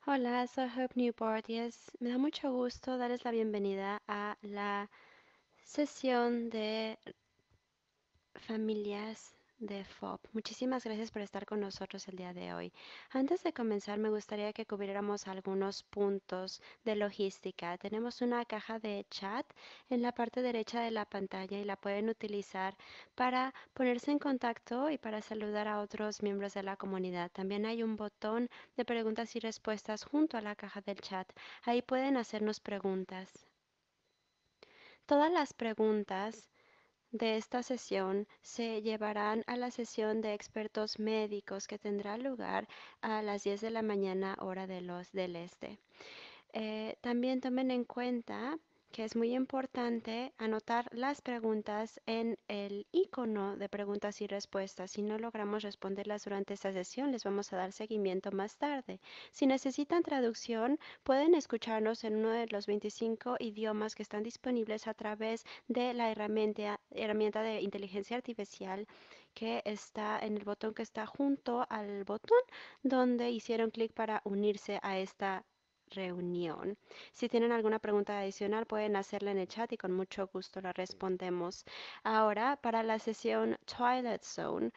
Hola, soy Hope Newport y me da mucho gusto darles la bienvenida a la sesión de familias de FOB. Muchísimas gracias por estar con nosotros el día de hoy. Antes de comenzar, me gustaría que cubriéramos algunos puntos de logística. Tenemos una caja de chat en la parte derecha de la pantalla y la pueden utilizar para ponerse en contacto y para saludar a otros miembros de la comunidad. También hay un botón de preguntas y respuestas junto a la caja del chat. Ahí pueden hacernos preguntas. Todas las preguntas de esta sesión se llevarán a la sesión de expertos médicos que tendrá lugar a las 10 de la mañana hora del este. También tomen en cuenta que es muy importante anotar las preguntas en el icono de preguntas y respuestas. Si no logramos responderlas durante esta sesión, les vamos a dar seguimiento más tarde. Si necesitan traducción, pueden escucharnos en uno de los 25 idiomas que están disponibles a través de la herramienta de inteligencia artificial que está en el botón que está junto al botón donde hicieron clic para unirse a esta reunión. Si tienen alguna pregunta adicional, pueden hacerla en el chat y con mucho gusto la respondemos. Ahora, para la sesión Twilight Zone,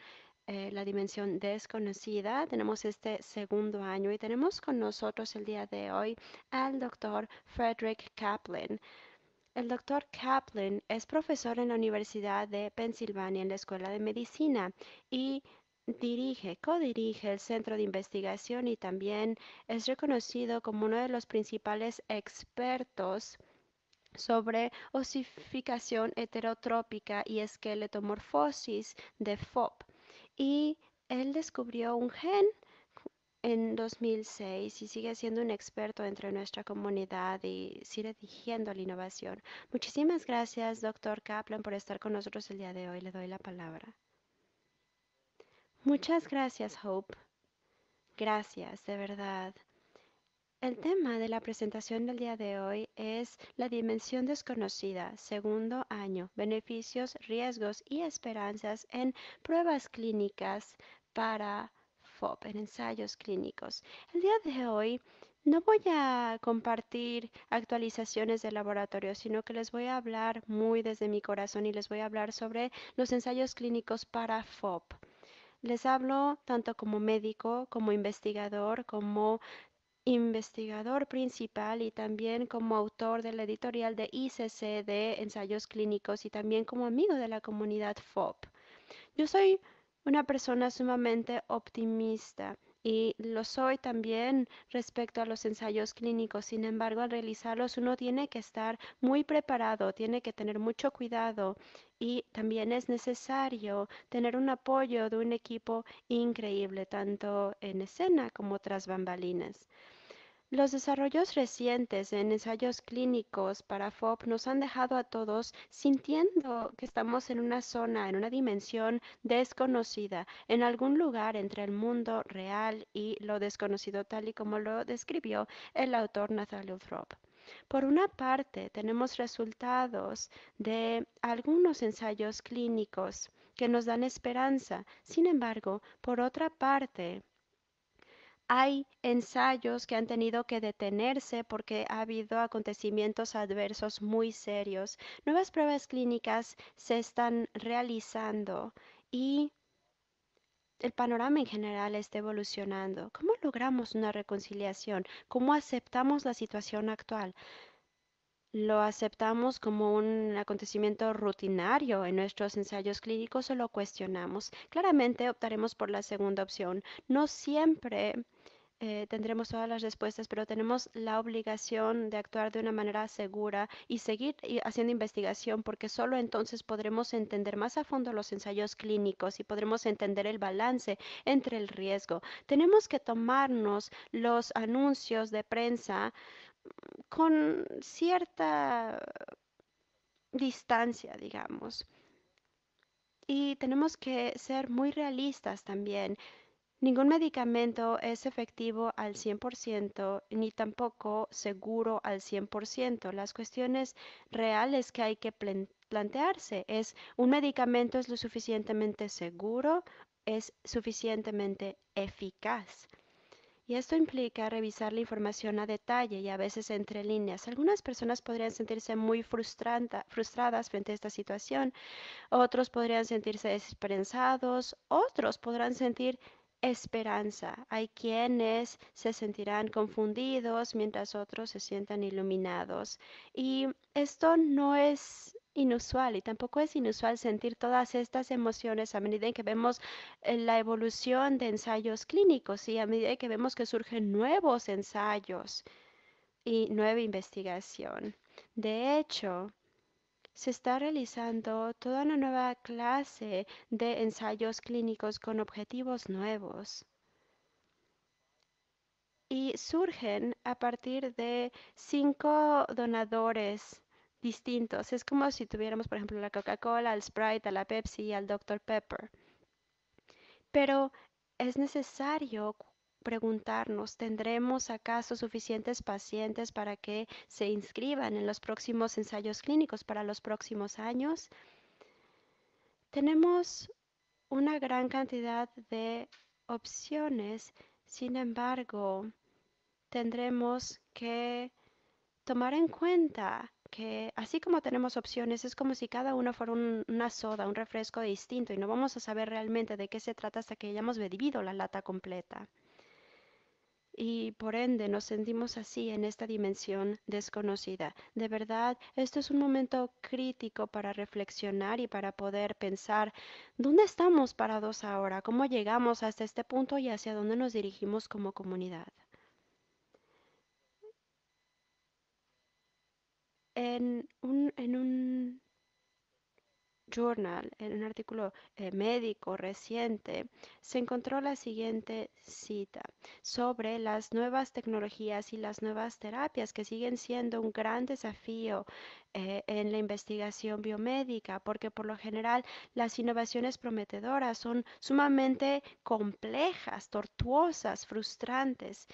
la dimensión desconocida, tenemos este segundo año y tenemos con nosotros el día de hoy al doctor Frederick Kaplan. El doctor Kaplan es profesor en la Universidad de Pensilvania en la Escuela de Medicina y codirige el centro de investigación y también es reconocido como uno de los principales expertos sobre osificación heterotrópica y esqueletomorfosis de FOP. Y él descubrió un gen en 2006 y sigue siendo un experto entre nuestra comunidad y sigue dirigiendo la innovación. Muchísimas gracias, doctor Kaplan, por estar con nosotros el día de hoy. Le doy la palabra. Muchas gracias, Hope. Gracias, de verdad. El tema de la presentación del día de hoy es la dimensión desconocida, segundo año, beneficios, riesgos y esperanzas en pruebas clínicas para FOP, en ensayos clínicos. El día de hoy no voy a compartir actualizaciones de laboratorio, sino que les voy a hablar muy desde mi corazón y les voy a hablar sobre los ensayos clínicos para FOP. Les hablo tanto como médico, como investigador principal y también como autor de la editorial de ICC de ensayos clínicos y también como amigo de la comunidad FOP. Yo soy una persona sumamente optimista y lo soy también respecto a los ensayos clínicos. Sin embargo, al realizarlos uno tiene que estar muy preparado, tiene que tener mucho cuidado y también es necesario tener un apoyo de un equipo increíble, tanto en escena como tras bambalinas. Los desarrollos recientes en ensayos clínicos para FOP nos han dejado a todos sintiendo que estamos en una zona, en una dimensión desconocida, en algún lugar entre el mundo real y lo desconocido, tal y como lo describió el autor Nathaniel Thorpe. Por una parte, tenemos resultados de algunos ensayos clínicos que nos dan esperanza. Sin embargo, por otra parte, hay ensayos que han tenido que detenerse porque ha habido acontecimientos adversos muy serios. Nuevas pruebas clínicas se están realizando y el panorama en general está evolucionando. ¿Cómo logramos una reconciliación? ¿Cómo aceptamos la situación actual? ¿Lo aceptamos como un acontecimiento rutinario en nuestros ensayos clínicos o lo cuestionamos? Claramente optaremos por la segunda opción. No siempre tendremos todas las respuestas, pero tenemos la obligación de actuar de una manera segura y seguir haciendo investigación, porque solo entonces podremos entender más a fondo los ensayos clínicos y podremos entender el balance entre el riesgo. Tenemos que tomarnos los anuncios de prensa con cierta distancia, digamos. Y tenemos que ser muy realistas también. Ningún medicamento es efectivo al 100% ni tampoco seguro al 100%. Las cuestiones reales que hay que plantearse es, ¿un medicamento es lo suficientemente seguro? ¿Es suficientemente eficaz? Y esto implica revisar la información a detalle y a veces entre líneas. Algunas personas podrían sentirse muy frustradas frente a esta situación, otros podrían sentirse desesperanzados, otros podrán sentir esperanza. Hay quienes se sentirán confundidos mientras otros se sientan iluminados. Y esto no es inusual y tampoco es inusual sentir todas estas emociones a medida en que vemos la evolución de ensayos clínicos y a medida que vemos que surgen nuevos ensayos y nueva investigación. De hecho, se está realizando toda una nueva clase de ensayos clínicos con objetivos nuevos y surgen a partir de 5 donadores distintos. Es como si tuviéramos, por ejemplo, la Coca-Cola, al Sprite, a la Pepsi y al Dr. Pepper. Pero es necesario preguntarnos, ¿tendremos acaso suficientes pacientes para que se inscriban en los próximos ensayos clínicos para los próximos años? Tenemos una gran cantidad de opciones, sin embargo, tendremos que tomar en cuenta que así como tenemos opciones, es como si cada uno fuera una soda, un refresco distinto y no vamos a saber realmente de qué se trata hasta que hayamos bebido la lata completa. Y por ende nos sentimos así en esta dimensión desconocida. De verdad, esto es un momento crítico para reflexionar y para poder pensar dónde estamos parados ahora, cómo llegamos hasta este punto y hacia dónde nos dirigimos como comunidad. En un Journal, en un artículo médico reciente, se encontró la siguiente cita sobre las nuevas tecnologías y las nuevas terapias que siguen siendo un gran desafío en la investigación biomédica, porque por lo general las innovaciones prometedoras son sumamente complejas, tortuosas, frustrantes.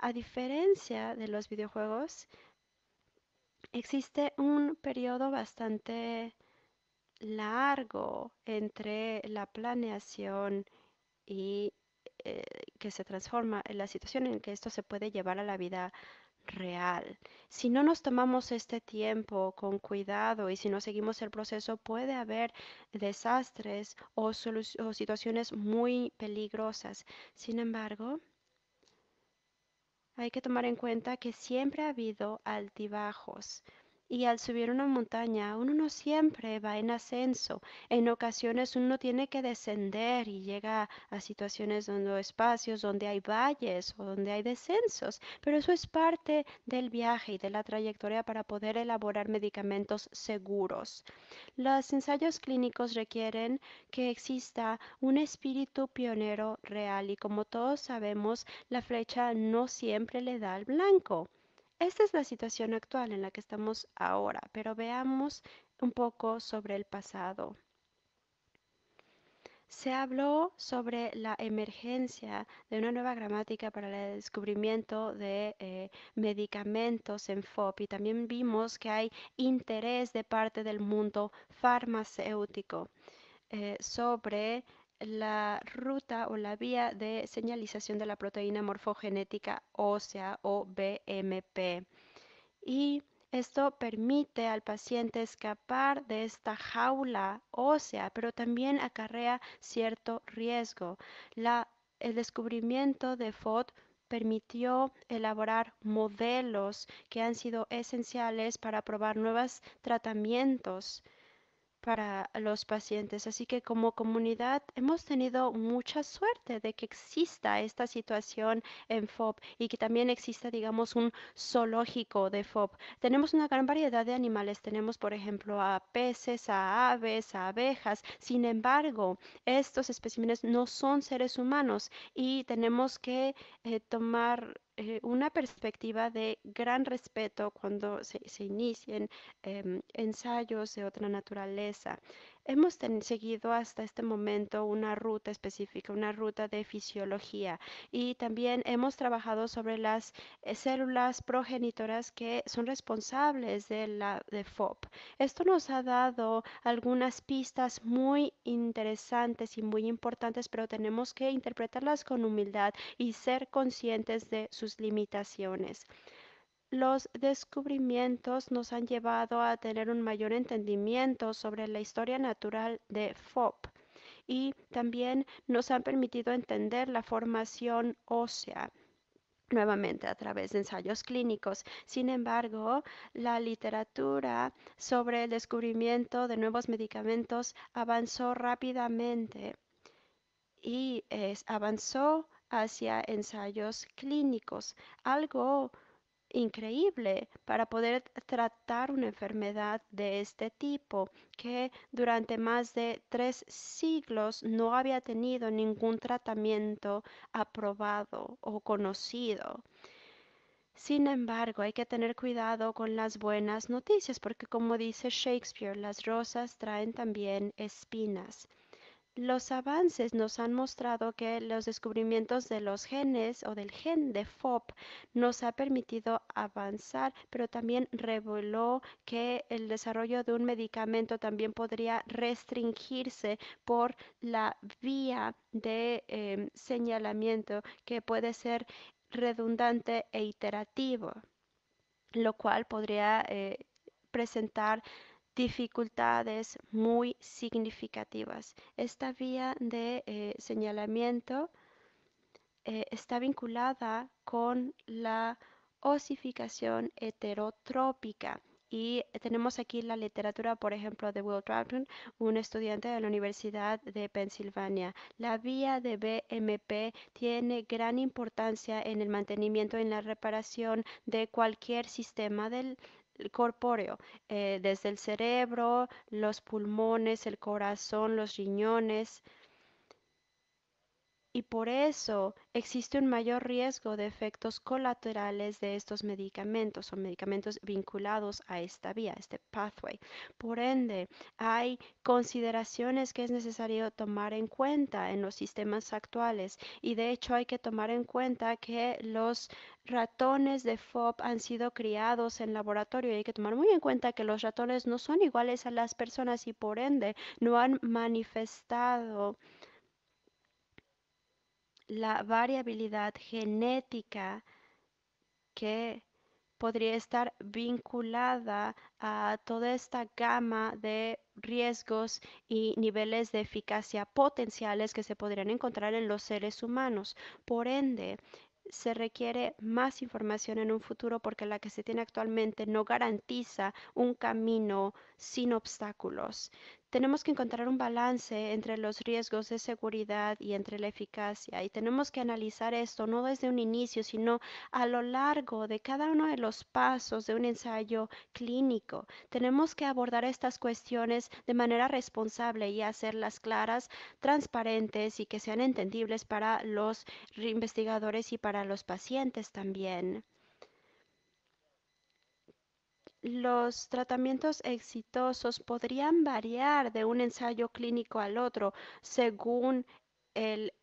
A diferencia de los videojuegos, existe un periodo bastante largo entre la planeación y eh, que se transforma en la situación en que esto se puede llevar a la vida real. Si no nos tomamos este tiempo con cuidado y si no seguimos el proceso, puede haber desastres o situaciones muy peligrosas. Sin embargo, hay que tomar en cuenta que siempre ha habido altibajos y al subir una montaña uno no siempre va en ascenso. En ocasiones uno tiene que descender y llega a situaciones donde espacios donde hay valles o donde hay descensos, pero eso es parte del viaje y de la trayectoria para poder elaborar medicamentos seguros. Los ensayos clínicos requieren que exista un espíritu pionero real y como todos sabemos, la flecha no siempre le da al blanco. Esta es la situación actual en la que estamos ahora, pero veamos un poco sobre el pasado. Se habló sobre la emergencia de una nueva gramática para el descubrimiento de medicamentos en FOP y también vimos que hay interés de parte del mundo farmacéutico sobre la ruta o la vía de señalización de la proteína morfogenética ósea o BMP. Y esto permite al paciente escapar de esta jaula ósea, pero también acarrea cierto riesgo. El descubrimiento de FOD permitió elaborar modelos que han sido esenciales para probar nuevos tratamientos para los pacientes. Así que como comunidad hemos tenido mucha suerte de que exista esta situación en FOB y que también exista, digamos, un zoológico de FOB. Tenemos una gran variedad de animales. Tenemos, por ejemplo, a peces, a aves, a abejas. Sin embargo, estos especímenes no son seres humanos y tenemos que tomar una perspectiva de gran respeto cuando se inicien ensayos de otra naturaleza. hemos seguido hasta este momento una ruta específica, una ruta de fisiología y también hemos trabajado sobre las células progenitoras que son responsables de FOP. Esto nos ha dado algunas pistas muy interesantes y muy importantes, pero tenemos que interpretarlas con humildad y ser conscientes de sus limitaciones. Los descubrimientos nos han llevado a tener un mayor entendimiento sobre la historia natural de FOP y también nos han permitido entender la formación ósea nuevamente a través de ensayos clínicos. Sin embargo, la literatura sobre el descubrimiento de nuevos medicamentos avanzó rápidamente y avanzó hacia ensayos clínicos, algo increíble para poder tratar una enfermedad de este tipo que durante más de 3 siglos no había tenido ningún tratamiento aprobado o conocido. Sin embargo, hay que tener cuidado con las buenas noticias porque como dice Shakespeare, las rosas traen también espinas. Los avances nos han mostrado que los descubrimientos de los genes o del gen de FOP nos ha permitido avanzar, pero también reveló que el desarrollo de un medicamento también podría restringirse por la vía de señalamiento que puede ser redundante e iterativo, lo cual podría presentar dificultades muy significativas. Esta vía de señalamiento está vinculada con la osificación heterotrópica. Y tenemos aquí la literatura, por ejemplo, de Will Drabin, un estudiante de la Universidad de Pensilvania. La vía de BMP tiene gran importancia en el mantenimiento y en la reparación de cualquier sistema del corpóreo, desde el cerebro, los pulmones, el corazón, los riñones, y por eso existe un mayor riesgo de efectos colaterales de estos medicamentos o medicamentos vinculados a esta vía, este pathway. Por ende, hay consideraciones que es necesario tomar en cuenta en los sistemas actuales y de hecho hay que tomar en cuenta que los ratones de FOP han sido criados en laboratorio y hay que tomar muy en cuenta que los ratones no son iguales a las personas y por ende no han manifestado la variabilidad genética que podría estar vinculada a toda esta gama de riesgos y niveles de eficacia potenciales que se podrían encontrar en los seres humanos. Por ende, se requiere más información en un futuro porque la que se tiene actualmente no garantiza un camino sin obstáculos. Tenemos que encontrar un balance entre los riesgos de seguridad y entre la eficacia y tenemos que analizar esto no desde un inicio, sino a lo largo de cada uno de los pasos de un ensayo clínico. Tenemos que abordar estas cuestiones de manera responsable y hacerlas claras, transparentes y que sean entendibles para los investigadores y para los pacientes también. Los tratamientos exitosos podrían variar de un ensayo clínico al otro según el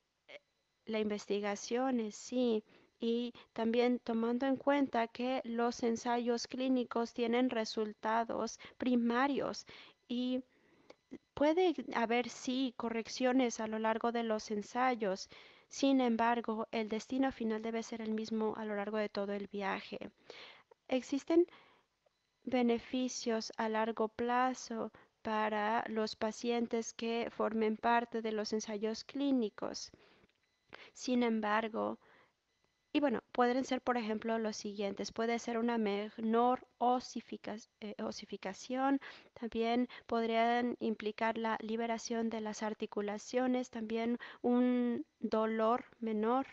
la investigación, sí, y también tomando en cuenta que los ensayos clínicos tienen resultados primarios y puede haber, sí, correcciones a lo largo de los ensayos. Sin embargo, el destino final debe ser el mismo a lo largo de todo el viaje. Existen beneficios a largo plazo para los pacientes que formen parte de los ensayos clínicos. Sin embargo, y bueno, pueden ser, por ejemplo, los siguientes. Puede ser una menor osificación. También podrían implicar la liberación de las articulaciones. También un dolor menor.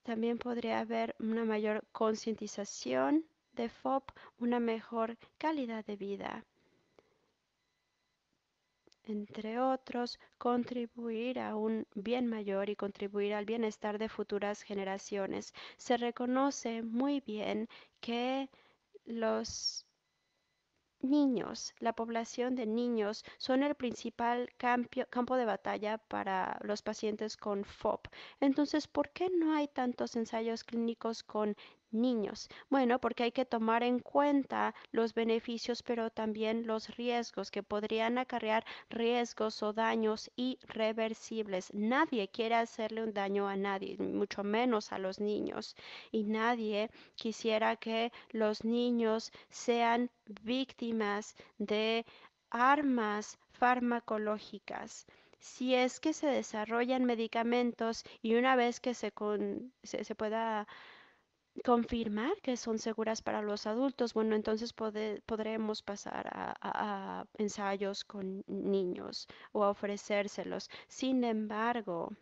También podría haber una mayor concientización de FOP, una mejor calidad de vida, entre otros, contribuir a un bien mayor y contribuir al bienestar de futuras generaciones. Se reconoce muy bien que los niños, la población de niños son el principal campo de batalla para los pacientes con FOP. Entonces, ¿por qué no hay tantos ensayos clínicos con niños? Bueno, porque hay que tomar en cuenta los beneficios, pero también los riesgos que podrían acarrear riesgos o daños irreversibles. Nadie quiere hacerle un daño a nadie, mucho menos a los niños. Y nadie quisiera que los niños sean víctimas de armas farmacológicas. Si es que se desarrollan medicamentos y una vez que se pueda confirmar que son seguras para los adultos, bueno, entonces podremos pasar a ensayos con niños o a ofrecérselos. Sin embargo,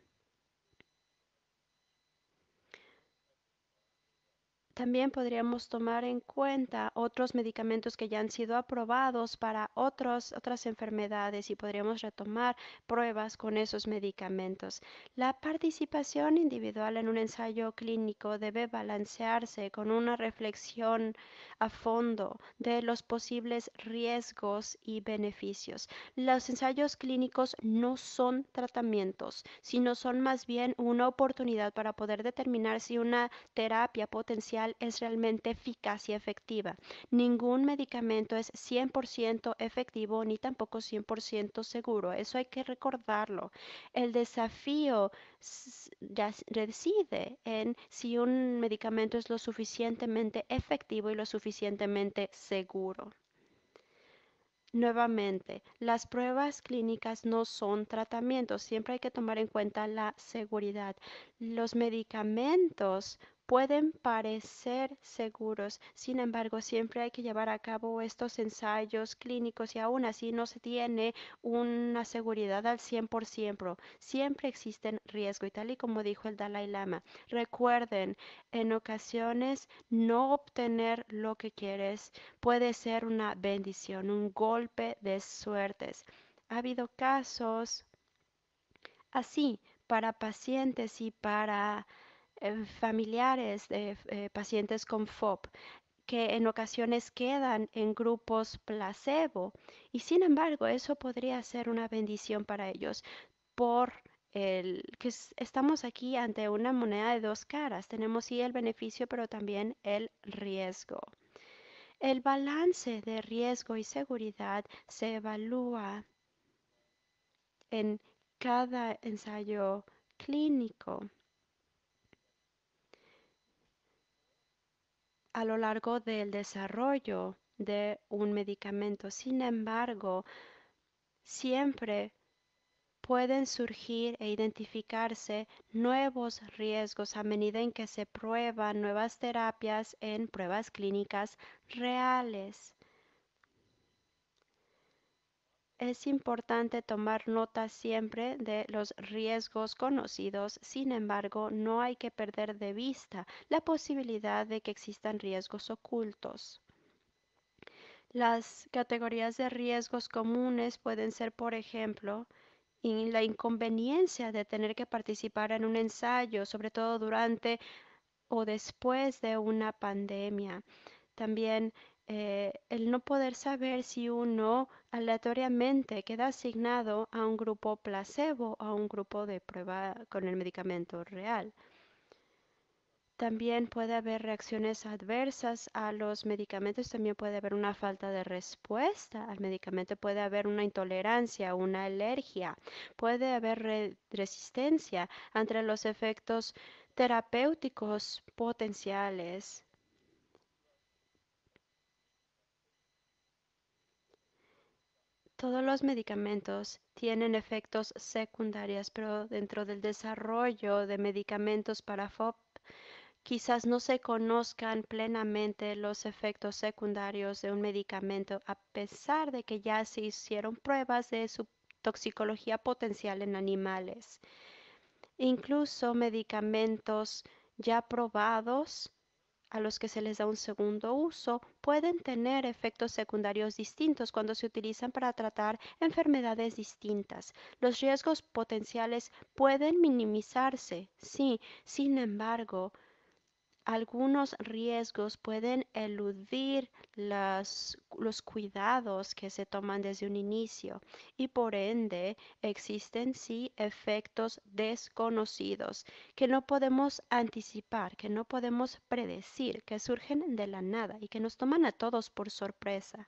también podríamos tomar en cuenta otros medicamentos que ya han sido aprobados para otras enfermedades y podríamos retomar pruebas con esos medicamentos. La participación individual en un ensayo clínico debe balancearse con una reflexión a fondo de los posibles riesgos y beneficios. Los ensayos clínicos no son tratamientos, sino son más bien una oportunidad para poder determinar si una terapia potencial es realmente eficaz y efectiva. Ningún medicamento es 100% efectivo ni tampoco 100% seguro. Eso hay que recordarlo. El desafío ya reside en si un medicamento es lo suficientemente efectivo y lo suficientemente seguro. Nuevamente, las pruebas clínicas no son tratamientos, siempre hay que tomar en cuenta la seguridad. Los medicamentos pueden parecer seguros, sin embargo, siempre hay que llevar a cabo estos ensayos clínicos y aún así no se tiene una seguridad al 100%. Siempre existen riesgos y tal y como dijo el Dalai Lama, recuerden, en ocasiones no obtener lo que quieres puede ser una bendición, un golpe de suertes. Ha habido casos así para pacientes y para familiares de pacientes con FOP que en ocasiones quedan en grupos placebo y sin embargo eso podría ser una bendición para ellos por el que estamos aquí ante una moneda de dos caras. Tenemos sí el beneficio pero también el riesgo. El balance de riesgo y seguridad se evalúa en cada ensayo clínico a lo largo del desarrollo de un medicamento. Sin embargo, siempre pueden surgir e identificarse nuevos riesgos a medida en que se prueban nuevas terapias en pruebas clínicas reales. Es importante tomar nota siempre de los riesgos conocidos, sin embargo, no hay que perder de vista la posibilidad de que existan riesgos ocultos. Las categorías de riesgos comunes pueden ser, por ejemplo, la inconveniencia de tener que participar en un ensayo, sobre todo durante o después de una pandemia. También el no poder saber si uno aleatoriamente queda asignado a un grupo placebo o a un grupo de prueba con el medicamento real. También puede haber reacciones adversas a los medicamentos, también puede haber una falta de respuesta al medicamento, puede haber una intolerancia, una alergia, puede haber resistencia ante los efectos terapéuticos potenciales. Todos los medicamentos tienen efectos secundarios, pero dentro del desarrollo de medicamentos para FOP, quizás no se conozcan plenamente los efectos secundarios de un medicamento, a pesar de que ya se hicieron pruebas de su toxicología potencial en animales. Incluso medicamentos ya probados a los que se les da un segundo uso pueden tener efectos secundarios distintos cuando se utilizan para tratar enfermedades distintas. Los riesgos potenciales pueden minimizarse, sí, sin embargo, algunos riesgos pueden eludir los cuidados que se toman desde un inicio y por ende existen sí efectos desconocidos que no podemos anticipar, que no podemos predecir, que surgen de la nada y que nos toman a todos por sorpresa.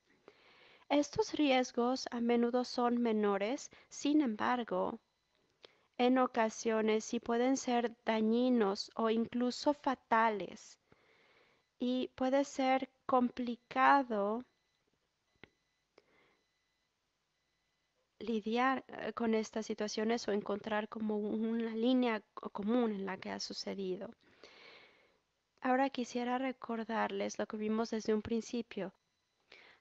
Estos riesgos a menudo son menores, sin embargo, en ocasiones sí pueden ser dañinos o incluso fatales y puede ser complicado lidiar con estas situaciones o encontrar como una línea común en la que ha sucedido. Ahora quisiera recordarles lo que vimos desde un principio.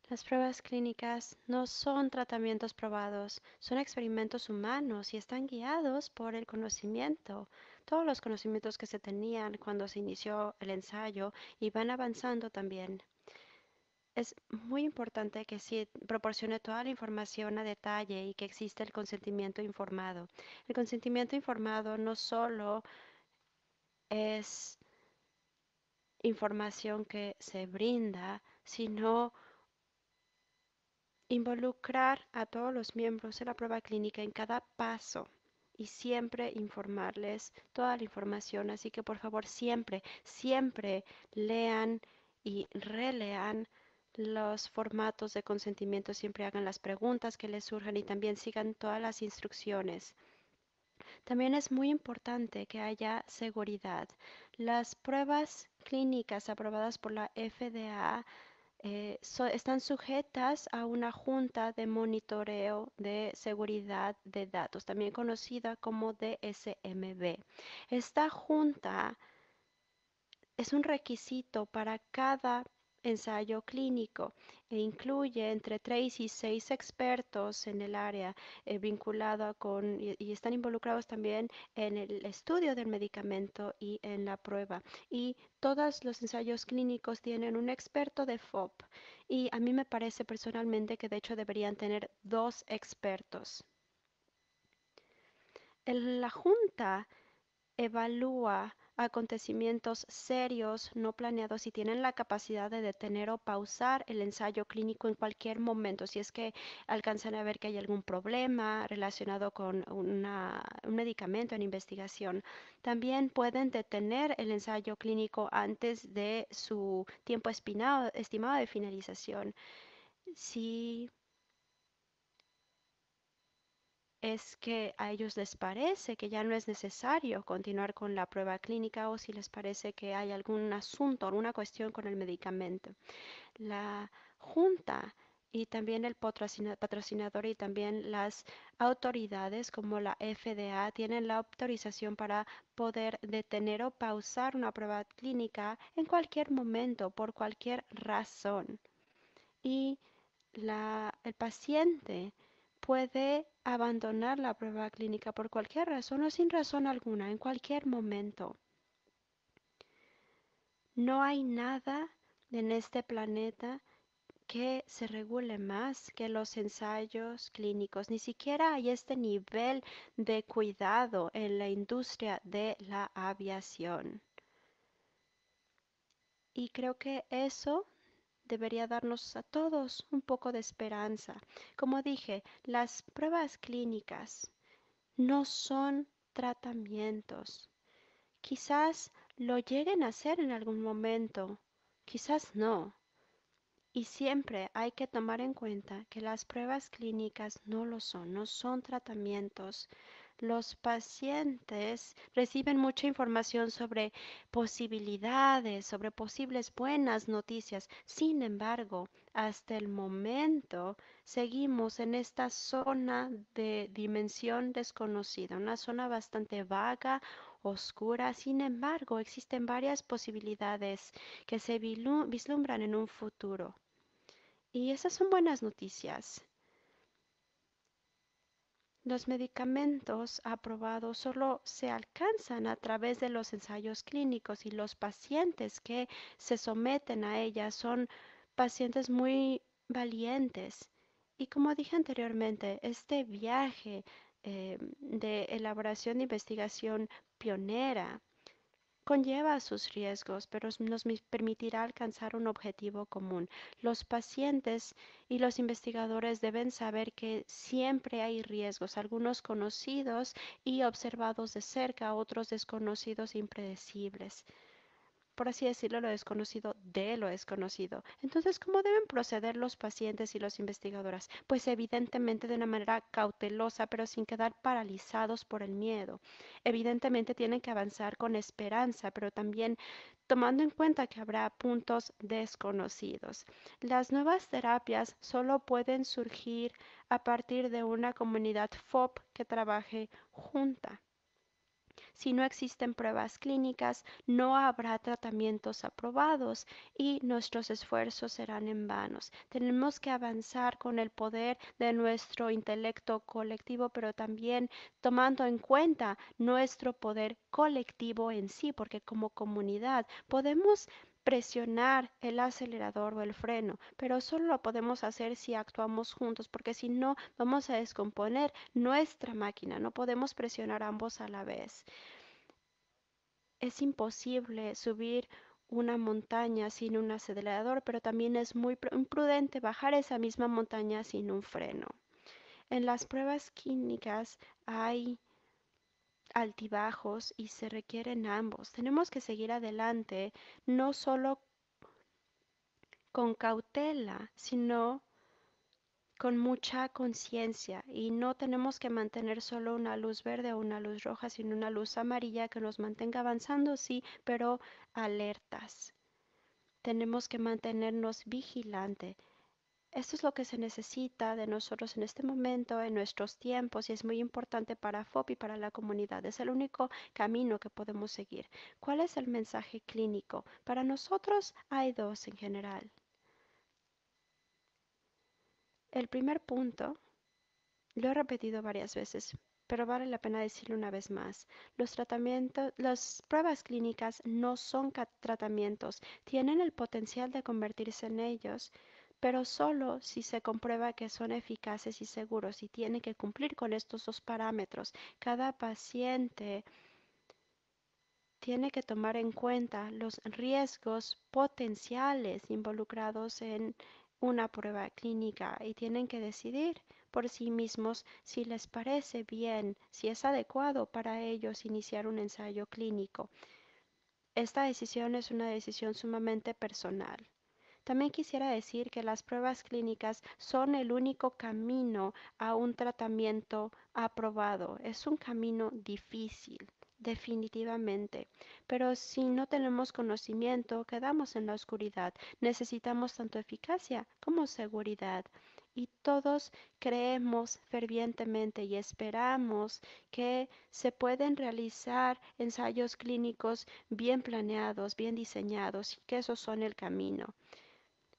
Las pruebas clínicas no son tratamientos probados, son experimentos humanos y están guiados por el conocimiento. Todos los conocimientos que se tenían cuando se inició el ensayo y van avanzando también. Es muy importante que sí proporcione toda la información a detalle y que exista el consentimiento informado. El consentimiento informado no solo es información que se brinda, sino involucrar a todos los miembros de la prueba clínica en cada paso y siempre informarles toda la información. Así que por favor siempre, siempre lean y relean los formatos de consentimiento, siempre hagan las preguntas que les surjan y también sigan todas las instrucciones. También es muy importante que haya seguridad. Las pruebas clínicas aprobadas por la FDA están sujetas a una junta de monitoreo de seguridad de datos, también conocida como DSMB. Esta junta es un requisito para cada ensayo clínico e incluye entre 3 y 6 expertos en el área vinculada con y están involucrados también en el estudio del medicamento y en la prueba. Y todos los ensayos clínicos tienen un experto de FOP y a mí me parece personalmente que de hecho deberían tener 2 expertos. La junta evalúa acontecimientos serios no planeados y tienen la capacidad de detener o pausar el ensayo clínico en cualquier momento, si es que alcanzan a ver que hay algún problema relacionado con un medicamento en investigación. También pueden detener el ensayo clínico antes de su tiempo estimado de finalización. Si es que a ellos les parece que ya no es necesario continuar con la prueba clínica o si les parece que hay algún asunto, alguna cuestión con el medicamento. La Junta y también el patrocinador y también las autoridades como la FDA tienen la autorización para poder detener o pausar una prueba clínica en cualquier momento, por cualquier razón. Y el paciente puede abandonar la prueba clínica por cualquier razón o sin razón alguna, en cualquier momento. No hay nada en este planeta que se regule más que los ensayos clínicos. Ni siquiera hay este nivel de cuidado en la industria de la aviación. Y creo que eso debería darnos a todos un poco de esperanza. Como dije, las pruebas clínicas no son tratamientos. Quizás lo lleguen a hacer en algún momento, quizás no. Y siempre hay que tomar en cuenta que las pruebas clínicas no lo son, no son tratamientos. Los pacientes reciben mucha información sobre posibilidades, sobre posibles buenas noticias. Sin embargo, hasta el momento seguimos en esta zona de dimensión desconocida, una zona bastante vaga, oscura. Sin embargo, existen varias posibilidades que se vislumbran en un futuro. Y esas son buenas noticias. Los medicamentos aprobados solo se alcanzan a través de los ensayos clínicos y los pacientes que se someten a ellas son pacientes muy valientes. Y como dije anteriormente, este viaje de elaboración de investigación pionera conlleva sus riesgos, pero nos permitirá alcanzar un objetivo común. Los pacientes y los investigadores deben saber que siempre hay riesgos, algunos conocidos y observados de cerca, otros desconocidos e impredecibles. Por así decirlo, lo desconocido de lo desconocido. Entonces, ¿cómo deben proceder los pacientes y los investigadores? Pues evidentemente de una manera cautelosa, pero sin quedar paralizados por el miedo. Evidentemente tienen que avanzar con esperanza, pero también tomando en cuenta que habrá puntos desconocidos. Las nuevas terapias solo pueden surgir a partir de una comunidad FOP que trabaje junta. Si no existen pruebas clínicas, no habrá tratamientos aprobados y nuestros esfuerzos serán en vanos. Tenemos que avanzar con el poder de nuestro intelecto colectivo, pero también tomando en cuenta nuestro poder colectivo en sí, porque como comunidad podemos presionar el acelerador o el freno, pero solo lo podemos hacer si actuamos juntos, porque si no vamos a descomponer nuestra máquina, no podemos presionar ambos a la vez. Es imposible subir una montaña sin un acelerador, pero también es muy imprudente bajar esa misma montaña sin un freno. En las pruebas clínicas hay altibajos y se requieren ambos. Tenemos que seguir adelante, no solo con cautela, sino con mucha conciencia, y no tenemos que mantener solo una luz verde o una luz roja, sino una luz amarilla que nos mantenga avanzando, sí, pero alertas. Tenemos que mantenernos vigilantes. Esto es lo que se necesita de nosotros en este momento, en nuestros tiempos, y es muy importante para FOP y para la comunidad. Es el único camino que podemos seguir. ¿Cuál es el mensaje clínico? Para nosotros hay dos en general. El primer punto, lo he repetido varias veces, pero vale la pena decirlo una vez más. Los tratamientos, las pruebas clínicas no son tratamientos, tienen el potencial de convertirse en ellos, pero solo si se comprueba que son eficaces y seguros, y tienen que cumplir con estos dos parámetros. Cada paciente tiene que tomar en cuenta los riesgos potenciales involucrados en una prueba clínica y tienen que decidir por sí mismos si les parece bien, si es adecuado para ellos iniciar un ensayo clínico. Esta decisión es una decisión sumamente personal. También quisiera decir que las pruebas clínicas son el único camino a un tratamiento aprobado. Es un camino difícil, definitivamente, pero si no tenemos conocimiento, quedamos en la oscuridad. Necesitamos tanto eficacia como seguridad. Y todos creemos fervientemente y esperamos que se pueden realizar ensayos clínicos bien planeados, bien diseñados, y que esos son el camino.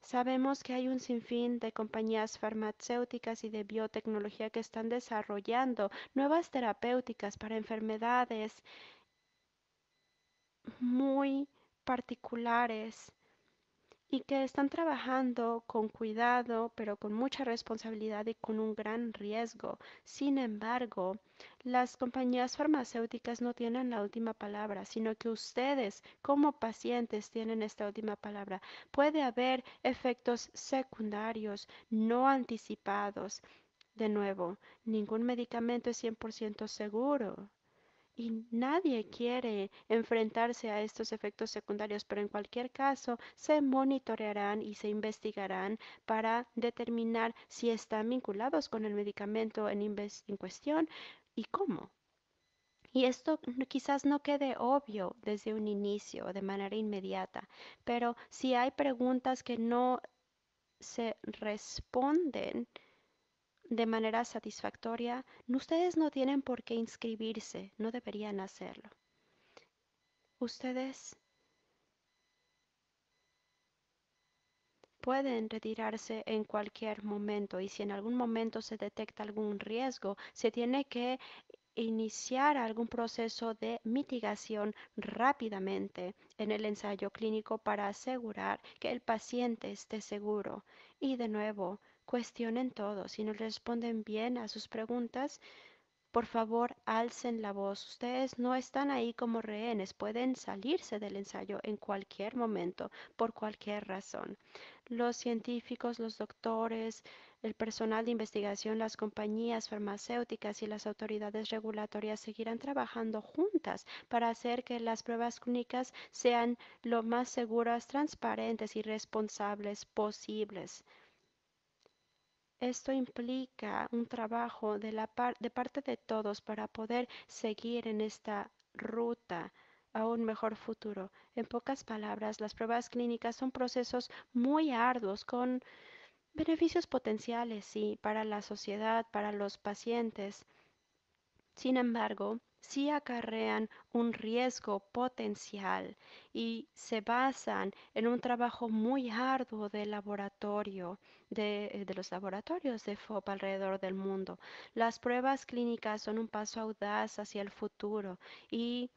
Sabemos que hay un sinfín de compañías farmacéuticas y de biotecnología que están desarrollando nuevas terapéuticas para enfermedades muy particulares y que están trabajando con cuidado, pero con mucha responsabilidad y con un gran riesgo. Sin embargo, las compañías farmacéuticas no tienen la última palabra, sino que ustedes como pacientes tienen esta última palabra. Puede haber efectos secundarios no anticipados. De nuevo, ningún medicamento es 100% seguro. Y nadie quiere enfrentarse a estos efectos secundarios, pero en cualquier caso se monitorearán y se investigarán para determinar si están vinculados con el medicamento en cuestión y cómo. Y esto quizás no quede obvio desde un inicio, de manera inmediata, pero si hay preguntas que no se responden de manera satisfactoria, ustedes no tienen por qué inscribirse, no deberían hacerlo. Ustedes pueden retirarse en cualquier momento, y si en algún momento se detecta algún riesgo, se tiene que iniciar algún proceso de mitigación rápidamente en el ensayo clínico para asegurar que el paciente esté seguro. Y de nuevo, cuestionen todo. Si no responden bien a sus preguntas, Por favor, alcen la voz. Ustedes no están ahí como rehenes, pueden salirse del ensayo en cualquier momento, por cualquier razón. Los científicos, los doctores, el personal de investigación, las compañías farmacéuticas y las autoridades regulatorias seguirán trabajando juntas para hacer que las pruebas clínicas sean lo más seguras, transparentes y responsables posibles. Esto implica un trabajo de parte de todos para poder seguir en esta ruta a un mejor futuro. En pocas palabras, las pruebas clínicas son procesos muy arduos con beneficios potenciales, sí, para la sociedad, para los pacientes. Sin embargo, sí acarrean un riesgo potencial y se basan en un trabajo muy arduo de laboratorio, de los laboratorios de FOP alrededor del mundo. Las pruebas clínicas son un paso audaz hacia el futuro y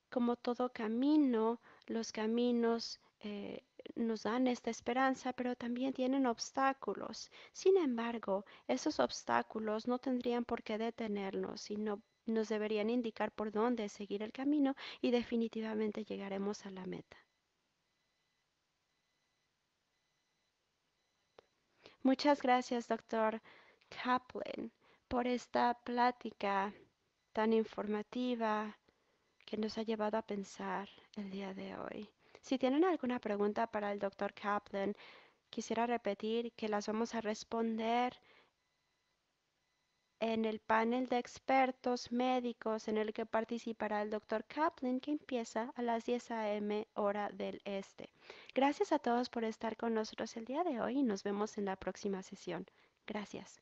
como todo camino, los caminos nos dan esta esperanza, pero también tienen obstáculos. Sin embargo, esos obstáculos no tendrían por qué detenernos, sino nos deberían indicar por dónde seguir el camino y definitivamente llegaremos a la meta. Muchas gracias, doctor Kaplan, por esta plática tan informativa que nos ha llevado a pensar el día de hoy. Si tienen alguna pregunta para el doctor Kaplan, quisiera repetir que las vamos a responder en el panel de expertos médicos en el que participará el doctor Kaplan, que empieza a las 10 a.m. hora del este. Gracias a todos por estar con nosotros el día de hoy y nos vemos en la próxima sesión. Gracias.